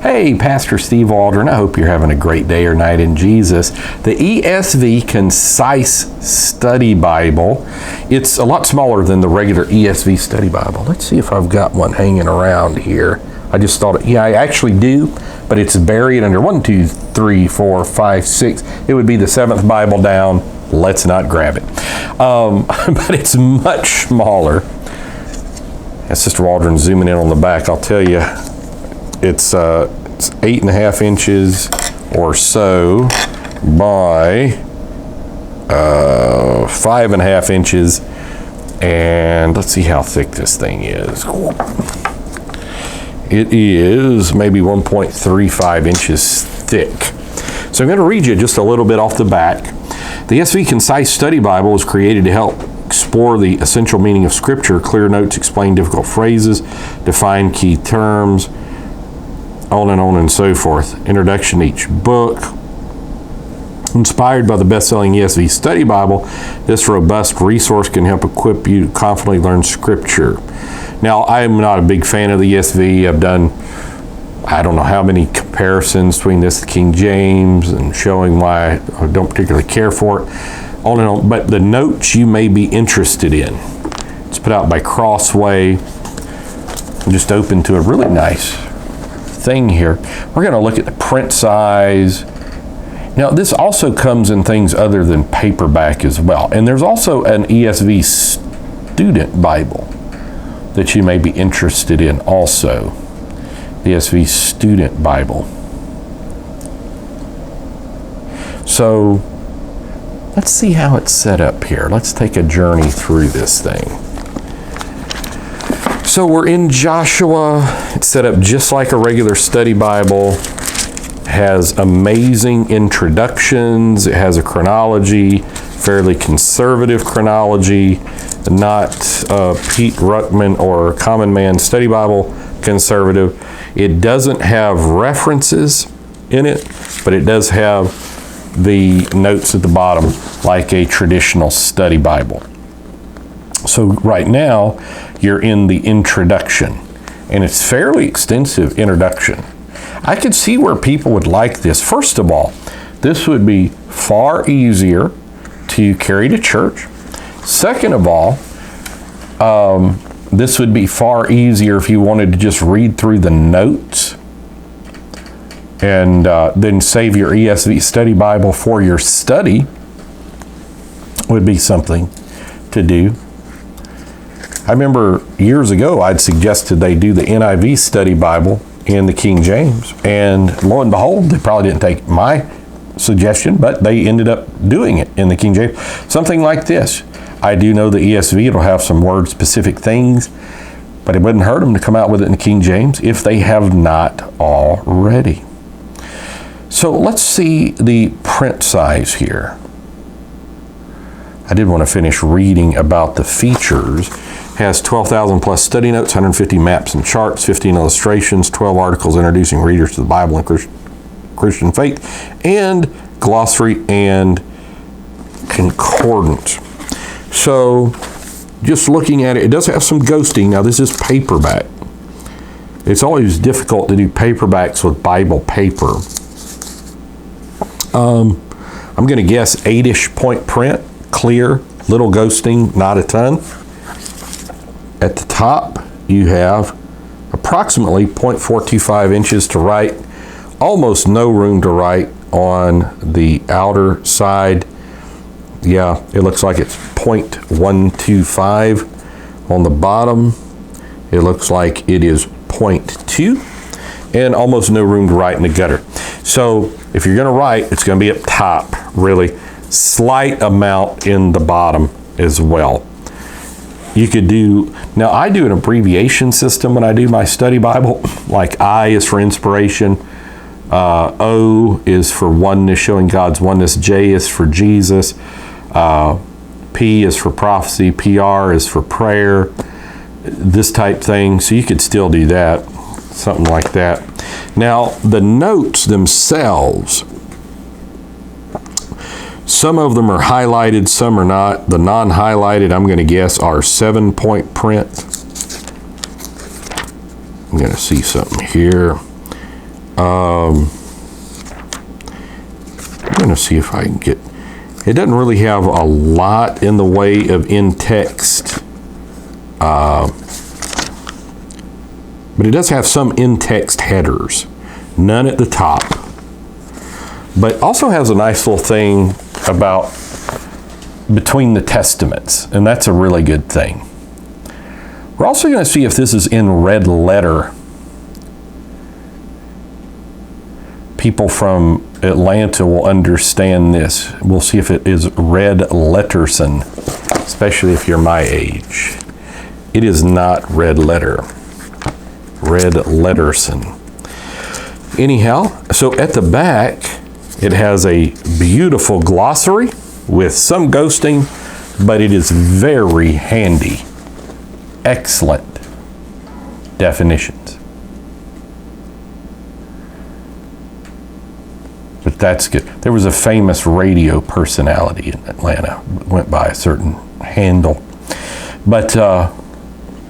Hey, Pastor Steve Waldron. I hope you're having a great day or night in Jesus. The ESV Concise Study Bible, it's a lot smaller than the regular ESV Study Bible. Let's see if I've got one hanging around here. I just thought, yeah, I actually do, but it's buried under 1, 2, 3, 4, 5, 6. It would be the 7th Bible down. Let's not grab it. But it's much smaller. As Sister Waldron zooming in on the back, I'll tell you, it's 8.5 inches or so by 5.5 inches, and let's see how thick this thing is. It is maybe 1.35 inches thick. So I'm going to read you just a little bit off the back. The ESV Concise Study Bible was created to help explore the essential meaning of Scripture. Clear notes explain difficult phrases, define key terms, on and so forth. Introduction to each book. Inspired by the best-selling ESV Study Bible, this robust resource can help equip you to confidently learn Scripture. Now, I am not a big fan of the ESV. I've done, I don't know how many comparisons between this and King James and showing why I don't particularly care for it. On and on. But the notes you may be interested in. It's put out by Crossway. I'm just open to a really nice thing here. We're going to look at the print size. Now, this also comes in things other than paperback as well. And there's also an ESV Student Bible that you may be interested in also. The ESV Student Bible. So, let's see how it's set up here. Let's take a journey through this thing. So we're in Joshua. It's set up just like a regular study Bible. It has amazing introductions. It has a chronology, fairly conservative chronology, not Pete Ruckman or Common Man Study Bible conservative. It doesn't have references in it, but it does have the notes at the bottom like a traditional study Bible. So right now, you're in the introduction, and it's fairly extensive introduction. I could see where people would like this. First of all, this would be far easier to carry to church. Second of all, this would be far easier if you wanted to just read through the notes and then save your ESV Study Bible for your study. Would be something to do. I remember years ago I'd suggested they do the NIV Study Bible in the King James, and lo and behold, they probably didn't take my suggestion, but they ended up doing it in the King James. Something like this. I do know the ESV, it'll have some word-specific things, but it wouldn't hurt them to come out with it in the King James if they have not already. So let's see the print size here. I did want to finish reading about the features. It has 12,000 plus study notes, 150 maps and charts, 15 illustrations, 12 articles introducing readers to the Bible and Christian faith, and glossary and concordance. So just looking at it, it does have some ghosting. Now this is paperback. It's always difficult to do paperbacks with Bible paper. I'm going to guess 8-ish point print, clear, little ghosting, not a ton. At the top, you have approximately 0.425 inches to write, almost no room to write on the outer side. Yeah, it looks like it's 0.125 on the bottom. It looks like it is 0.2 and almost no room to write in the gutter. So if you're going to write, it's going to be up top, really. Slight amount in the bottom as well. You could do, now I do an abbreviation system when I do my study Bible, like I is for inspiration, O is for oneness, showing God's oneness, J is for Jesus, P is for prophecy, PR is for prayer, this type thing. So you could still do that, something like that. Now the notes themselves, some of them are highlighted, some are not. The non-highlighted, I'm going to guess, are 7-point print. I'm going to see something here. I'm going to see if I can get, it doesn't really have a lot in the way of in-text, but it does have some in-text headers, none at the top, but also has a nice little thing about between the testaments, and that's a really good thing. We're also going to see if this is in red letter. People from Atlanta will understand this. We'll see if it is red letterson, especially if you're my age. It is not red letter. Red letterson. Anyhow, so at the back, it has a beautiful glossary with some ghosting, but it is very handy. Excellent definitions. But that's good. There was a famous radio personality in Atlanta, went by a certain handle. But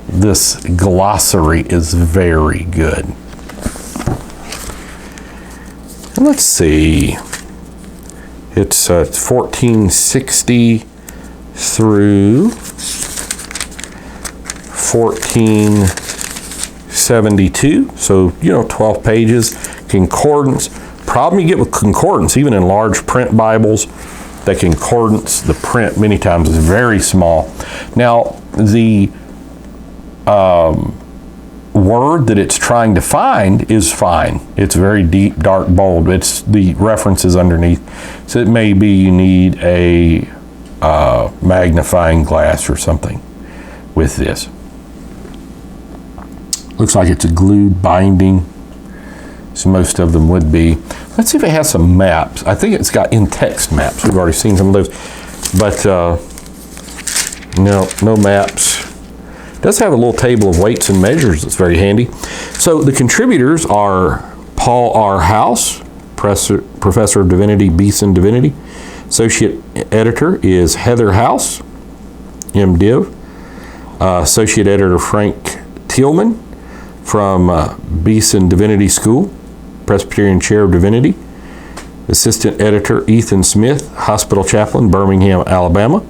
this glossary is very good. Let's see. It's 1460 through 1472. So, 12 pages. Concordance. Problem you get with concordance, even in large print Bibles, the concordance, the print many times is very small. Now, the word that it's trying to find is fine. It's very deep, dark, bold. It's the references underneath. So it may be you need a magnifying glass or something with this. Looks like it's a glued binding. So most of them would be. Let's see if it has some maps. I think it's got in-text maps. We've already seen some of those. But no maps. It does have a little table of weights and measures that's very handy. So the contributors are Paul R. House, Professor of Divinity, Beeson Divinity. Associate Editor is Heather House, MDiv. Associate Editor Frank Tillman from Beeson Divinity School, Presbyterian Chair of Divinity. Assistant Editor Ethan Smith, Hospital Chaplain, Birmingham, Alabama.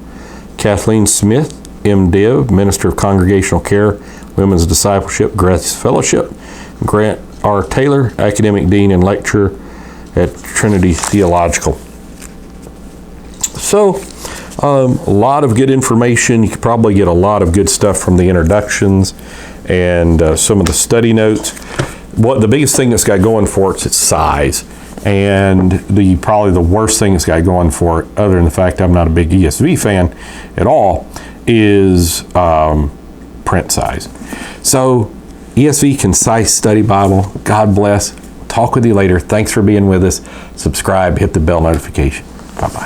Kathleen Smith, MDiv, Minister of Congregational Care, Women's Discipleship, Grace Fellowship. Grant R. Taylor, Academic Dean and Lecturer at Trinity Theological. So, a lot of good information. You could probably get a lot of good stuff from the introductions and some of the study notes. What the biggest thing that's got going for it is its size, and probably the worst thing it's got going for it, other than the fact I'm not a big ESV fan at all, is print size. So ESV Concise Study Bible. God bless. Talk with you later. Thanks for being with us. Subscribe. Hit the bell notification. Bye-bye.